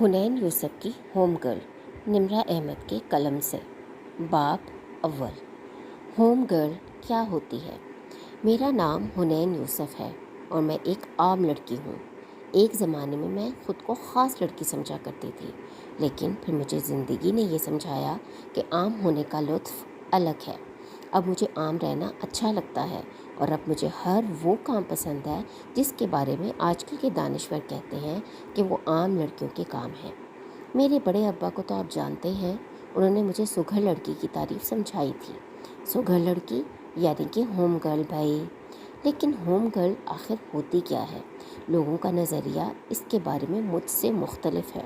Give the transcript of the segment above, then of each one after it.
حنین یوسف کی home girl نمرہ احمد کے قلم سے باب اول۔ ہوم گرل کیا ہوتی ہے؟ میرا نام حنین یوسف ہے اور میں ایک عام لڑکی ہوں۔ ایک زمانے میں میں خود کو خاص لڑکی سمجھا کرتی تھی، لیکن پھر مجھے زندگی نے یہ سمجھایا کہ عام ہونے کا لطف الگ ہے۔ اب مجھے عام رہنا اچھا لگتا ہے اور اب مجھے ہر وہ کام پسند ہے جس کے بارے میں آج کل کے دانشور کہتے ہیں کہ وہ عام لڑکیوں کے کام ہیں۔ میرے بڑے ابا کو تو آپ جانتے ہیں، انہوں نے مجھے سگھر لڑکی کی تعریف سمجھائی تھی۔ سگھر لڑکی یعنی کہ ہوم گرل بھائی۔ لیکن ہوم گرل آخر ہوتی کیا ہے؟ لوگوں کا نظریہ اس کے بارے میں مجھ سے مختلف ہے۔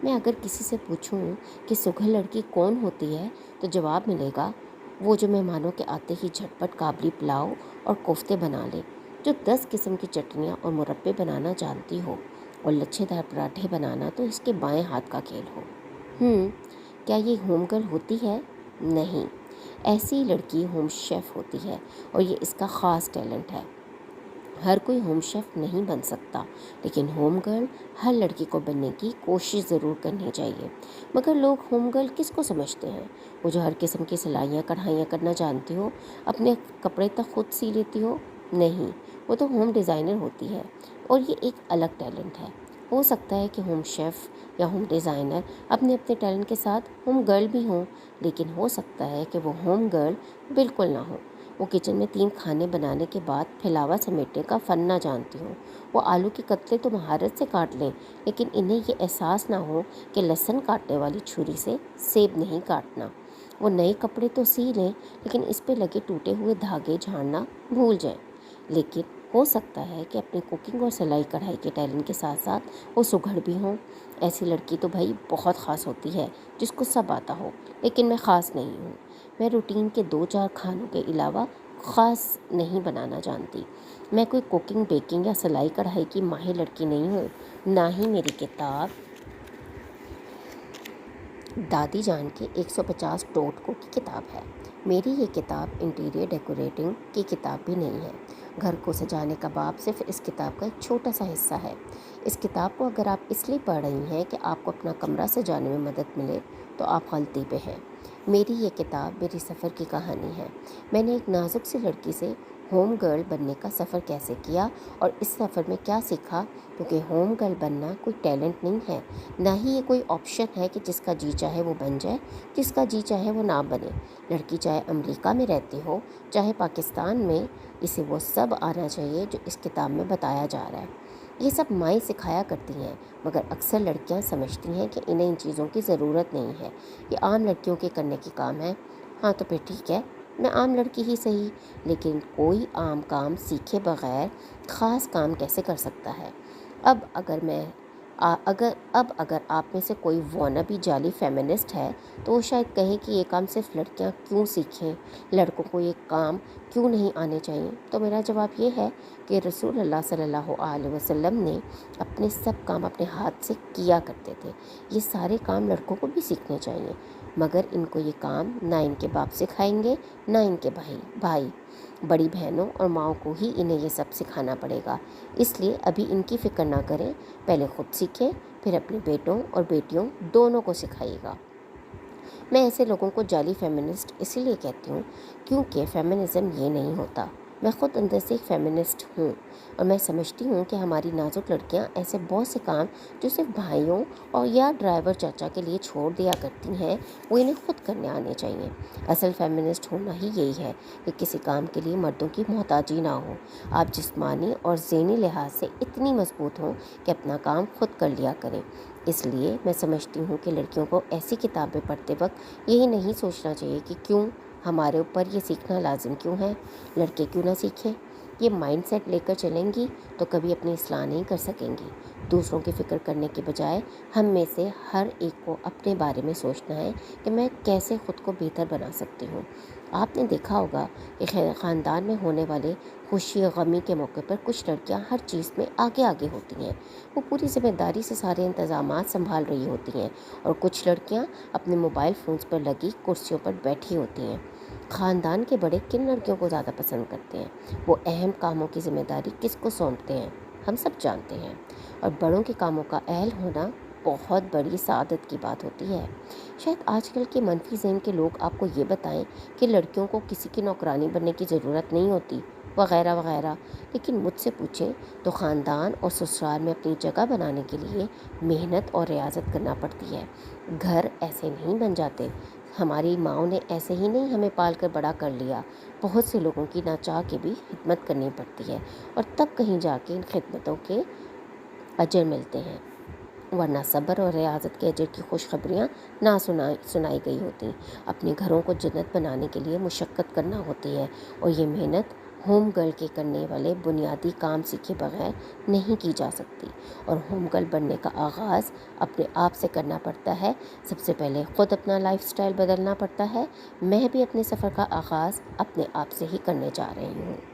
میں اگر کسی سے پوچھوں کہ سگھر لڑکی کون ہوتی ہے تو جواب ملے گا، وہ جو مہمانوں کے آتے ہی جھٹپٹ کابلی پلاؤ اور کوفتے بنا لے، جو 10 قسم کی چٹنیاں اور مربے بنانا جانتی ہو، اور لچھے دار پراٹھے بنانا تو اس کے بائیں ہاتھ کا کھیل ہو۔ کیا یہ ہوم گرل ہوتی ہے؟ نہیں، ایسی لڑکی ہوم شیف ہوتی ہے اور یہ اس کا خاص ٹیلنٹ ہے۔ ہر کوئی ہوم شیف نہیں بن سکتا، لیکن ہوم گرل ہر لڑکی کو بننے کی کوشش ضرور کرنی چاہیے۔ مگر لوگ ہوم گرل کس کو سمجھتے ہیں؟ وہ جو ہر قسم کی سلائیاں کڑھائیاں کرنا جانتی ہو، اپنے کپڑے تک خود سی لیتی ہو؟ نہیں، وہ تو ہوم ڈیزائنر ہوتی ہے، اور یہ ایک الگ ٹیلنٹ ہے۔ ہو سکتا ہے کہ ہوم شیف یا ہوم ڈیزائنر اپنے ٹیلنٹ کے ساتھ ہوم گرل بھی ہوں، لیکن ہو سکتا ہے کہ وہ ہوم گرل بالکل نہ ہو۔ وہ کچن میں 3 کھانے بنانے کے بعد پھیلاوا سمیٹنے کا فن نہ جانتی ہوں۔ وہ آلو کے قطرے تو مہارت سے کاٹ لیں، لیکن انہیں یہ احساس نہ ہو کہ لہسن کاٹنے والی چھری سے سیب نہیں کاٹنا۔ وہ نئے کپڑے تو سی لیں، لیکن اس پہ لگے ٹوٹے ہوئے دھاگے جھاڑنا بھول جائیں۔ لیکن ہو سکتا ہے کہ اپنے کوکنگ اور سلائی کڑھائی کے ٹیلنٹ کے ساتھ ساتھ وہ سگھڑ بھی ہوں۔ ایسی لڑکی تو بھائی بہت خاص ہوتی ہے، جس کو سب آتا ہو، لیکن میں خاص نہیں ہوں۔ میں روٹین کے 2-4 کھانوں کے علاوہ خاص نہیں بنانا جانتی۔ میں کوئی کوکنگ، بیکنگ یا سلائی کڑھائی کی ماہر لڑکی نہیں ہوں، نہ ہی میری کتاب دادی جان کے 150 ٹوٹکوں کی کتاب ہے۔ میری یہ کتاب انٹیریئر ڈیکوریٹنگ کی کتاب بھی نہیں ہے۔ گھر کو سجانے کا باب صرف اس کتاب کا ایک چھوٹا سا حصہ ہے۔ اس کتاب کو اگر آپ اس لیے پڑھ رہی ہیں کہ آپ کو اپنا کمرہ سجانے میں مدد ملے تو آپ غلطی پہ ہیں۔ میری یہ کتاب میری سفر کی کہانی ہے۔ میں نے ایک نازک سی لڑکی سے ہوم گرل بننے کا سفر کیسے کیا اور اس سفر میں کیا سیکھا، کیونکہ ہوم گرل بننا کوئی ٹیلنٹ نہیں ہے، نہ ہی یہ کوئی آپشن ہے کہ جس کا جی چاہے وہ بن جائے، جس کا جی چاہے وہ نہ بنے۔ لڑکی چاہے امریکہ میں رہتی ہو، چاہے پاکستان میں، اسے وہ سب آنا چاہیے جو اس کتاب میں بتایا جا رہا ہے۔ یہ سب مائیں سکھایا کرتی ہیں، مگر اکثر لڑکیاں سمجھتی ہیں کہ انہیں ان چیزوں کی ضرورت نہیں ہے، یہ عام لڑکیوں کے کرنے کی کام ہے۔ ہاں تو پھر ٹھیک ہے، میں عام لڑکی ہی صحیح، لیکن کوئی عام کام سیکھے بغیر خاص کام کیسے کر سکتا ہے؟ اب اگر آپ میں سے کوئی وانبی جعلی فیمنسٹ ہے تو وہ شاید کہے کہ یہ کام صرف لڑکیاں کیوں سیکھیں، لڑکوں کو یہ کام کیوں نہیں آنے چاہیے؟ تو میرا جواب یہ ہے کہ رسول اللہ صلی اللہ علیہ وسلم نے اپنے سب کام اپنے ہاتھ سے کیا کرتے تھے۔ یہ سارے کام لڑکوں کو بھی سیکھنے چاہیے، مگر ان کو یہ کام نہ ان کے باپ سکھائیں گے، نہ ان کے بھائی، بڑی بہنوں اور ماؤں کو ہی انہیں یہ سب سکھانا پڑے گا۔ اس لیے ابھی ان کی فکر نہ کریں، پہلے خود سیکھیں، پھر اپنے بیٹوں اور بیٹیوں دونوں کو سکھائیے گا۔ میں ایسے لوگوں کو جعلی فیمنسٹ اسی لیے کہتی ہوں کیونکہ فیمنزم یہ نہیں ہوتا۔ میں خود اندر سے ایک فیمنسٹ ہوں، اور میں سمجھتی ہوں کہ ہماری نازک لڑکیاں ایسے بہت سے کام جو صرف بھائیوں اور یا ڈرائیور چاچا کے لیے چھوڑ دیا کرتی ہیں، وہ انہیں خود کرنے آنے چاہیے۔ اصل فیمنسٹ ہونا ہی یہی ہے کہ کسی کام کے لیے مردوں کی محتاجی نہ ہو۔ آپ جسمانی اور ذہنی لحاظ سے اتنی مضبوط ہوں کہ اپنا کام خود کر لیا کریں۔ اس لیے میں سمجھتی ہوں کہ لڑکیوں کو ایسی کتابیں پڑھتے وقت یہی نہیں سوچنا چاہیے کہ کیوں ہمارے اوپر یہ سیکھنا لازم کیوں ہے، لڑکے کیوں نہ سیکھیں۔ یہ مائنڈ سیٹ لے کر چلیں گی تو کبھی اپنی اصلاح نہیں کر سکیں گی۔ دوسروں کی فکر کرنے کے بجائے ہم میں سے ہر ایک کو اپنے بارے میں سوچنا ہے کہ میں کیسے خود کو بہتر بنا سکتی ہوں۔ آپ نے دیکھا ہوگا کہ خاندان میں ہونے والے خوشی اور غمی کے موقع پر کچھ لڑکیاں ہر چیز میں آگے ہوتی ہیں، وہ پوری ذمہ داری سے سارے انتظامات سنبھال رہی ہوتی ہیں، اور کچھ لڑکیاں اپنے موبائل فونز پر لگی کرسیوں پر بیٹھی ہوتی ہیں۔ خاندان کے بڑے کن لڑکیوں کو زیادہ پسند کرتے ہیں؟ وہ اہم کاموں کی ذمہ داری کس کو سونپتے ہیں؟ ہم سب جانتے ہیں، اور بڑوں کے کاموں کا اہل ہونا بہت بڑی سعادت کی بات ہوتی ہے۔ شاید آج کل کے منفی ذہن کے لوگ آپ کو یہ بتائیں کہ لڑکیوں کو کسی کی نوکرانی بننے کی ضرورت نہیں ہوتی، وغیرہ وغیرہ، لیکن مجھ سے پوچھیں تو خاندان اور سسرال میں اپنی جگہ بنانے کے لیے محنت اور ریاضت کرنا پڑتی ہے۔ گھر ایسے نہیں بن جاتے، ہماری ماؤں نے ایسے ہی نہیں ہمیں پال کر بڑا کر لیا، بہت سے لوگوں کی نہ چاہ کے بھی خدمت کرنی پڑتی ہے، اور تب کہیں جا کے ان خدمتوں کے اجر ملتے ہیں، ورنہ صبر اور ریاضت کے اجر کی خوشخبریاں نہ سنائی گئی ہوتی۔ اپنے گھروں کو جنت بنانے کے لیے مشقت کرنا ہوتی ہے، اور یہ محنت ہوم گرل کے کرنے والے بنیادی کام سیکھے بغیر نہیں کی جا سکتی۔ اور ہوم گرل بننے کا آغاز اپنے آپ سے کرنا پڑتا ہے۔ سب سے پہلے خود اپنا لائف سٹائل بدلنا پڑتا ہے۔ میں بھی اپنے سفر کا آغاز اپنے آپ سے ہی کرنے جا رہی ہوں۔